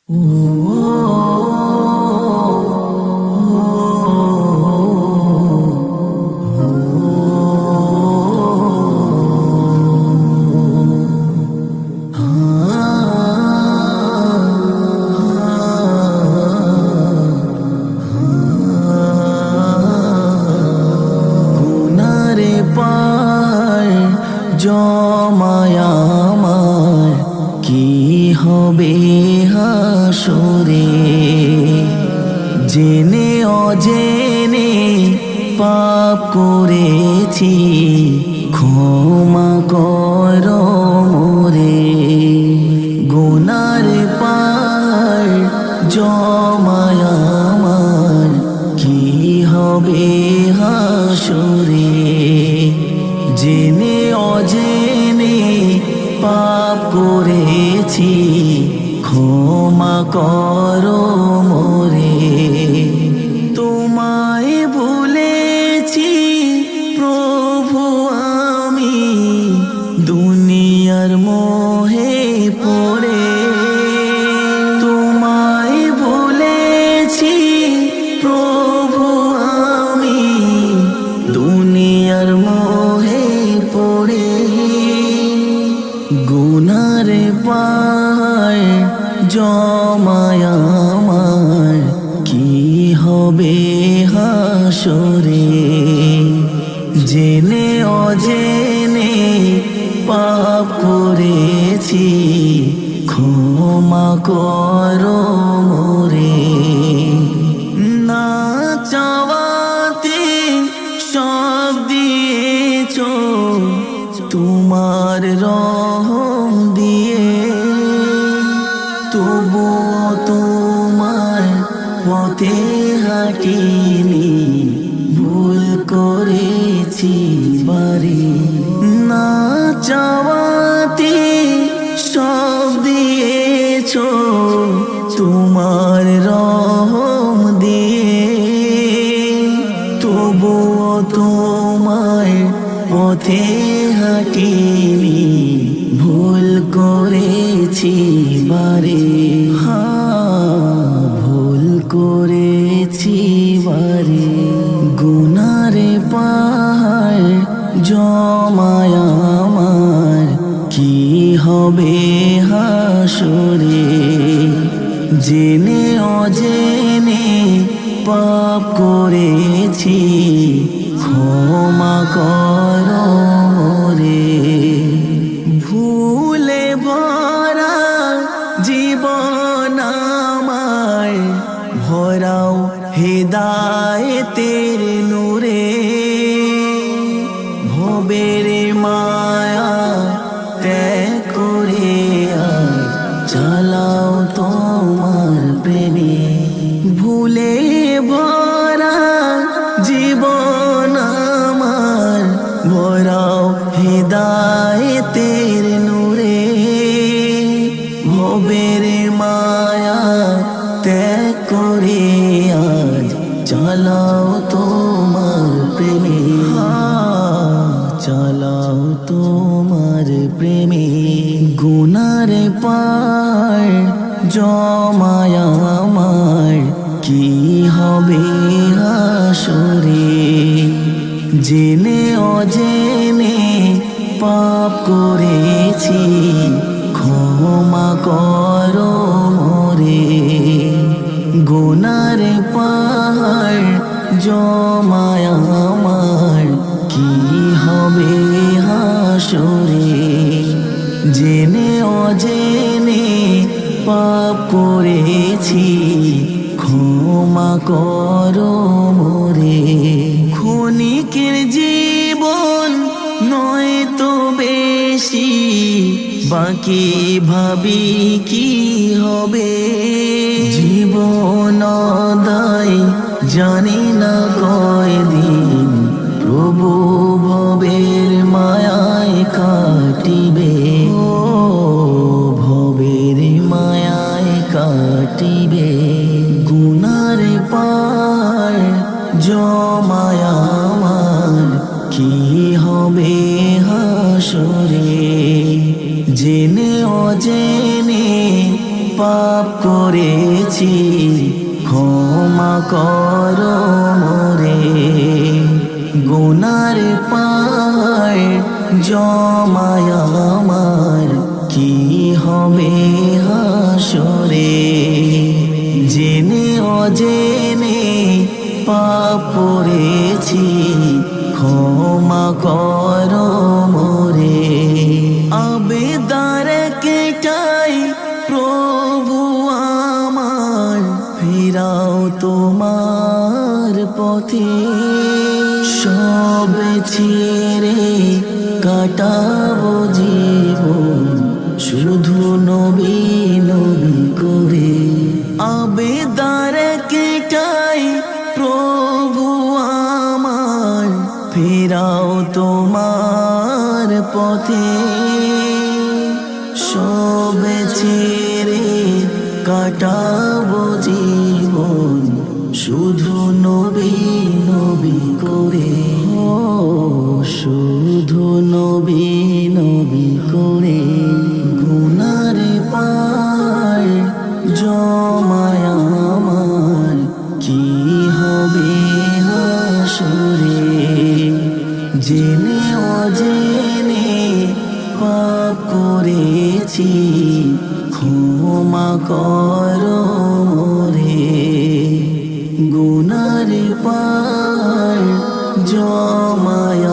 গুনারে পার জমায়া আমার কি হবে হাসরে, জেনে অজেনে পাপ করেছি ক্ষমা কর মোরে। গুনার পার জমায়া আমার কি হবে হাসরে, জেনে অজেনে পাপ করেছি ক্ষমা কর মোরে। তোমায় ভুলেছি প্রভু আমি দুনিয়ার মোহে পড়ে, তোমায় ভুলেছি প্রভু আমি দুনিয়ার মোহে পড়ে। গুনার পায় জমায় আমার কি হবে হাসরে, জেনে অজেনে পাপ করেছি ক্ষমা কর মোরে। না চাওয়াতে সব দিয়েছ তোমার রহম দিয়ে, তবুও তোমার পথে হাঁটিনি ভুল করেছি বাড়ি। না চাওয়াতে সব দিয়েছ তোমার রহম দিয়ে, তবুও তোমার পথে হাঁটিনি ভুল করেছি বারে। ভুল করেছি বারে। গুনারে পাহাড় জমায় আমার কি হবে হাসরে, জেনে অজেনে পাপ করেছি ক্ষমা কর মোরে। ভুলে ভরা জীবন আমায় ভরাও হেদায়েতের নূরে, ভবের মায়া ত্যাগ করে আয় চালাও তোমার প্রেমে। ভুলে ভরা জীবন আমার ভরাও হেদায়েতের নূরে, ভবের মায়া ত্যাগ করে আজ চালাও তোমার প্রেমে। চালাও তোমার প্রেমে। গুনার পার জমায় আমার কি হবে হাসরে, জেনে অজেনে পাপ করেছি ক্ষমা কর মোরে। গুনার পাহাড় জমায় আমার কি হবে হাসরে, জেনে অজেনে পাপ করেছি ক্ষমা কর মোরে। ক্ষণিকের জীবন নয় তো বেশি, বাকি ভাবি কি হবে। জীবন দায় জানি না কয়দিন, প্রভু ভবের মায়ায় কাটিবে। ও ভবের মায়ায় কাটিবে। গুনার পার জমায় আমার কি হবে হাসরে, জেনে অজেনে পাপ করেছি, ক্ষমা করো মোরে। গুনার পায় জমায় আমার, কি হবে হাসরে। জেনে অজেনে পাপ করেছি, ক্ষমা করো মোরে। আবেদন কেটাই প্রভু আমার, ফিরাও তোমার পথে। সব ছেড়ে কাটাবো জীবন, শুধু নবী নবী করে। আবেদন কেটাই প্রভু আমার, ফিরাও তোমার পথে। সব ছেড়ে কাটাবো জীবন, শুধু নবী নবী করে। ও শুধু নবী নবী করে। গুনার পায় জমায় আমার, কি হবে হাসরে। জেনে অজেনে পাপ করেছি, ক্ষমা করো মোরে। গুনার পায় জমায়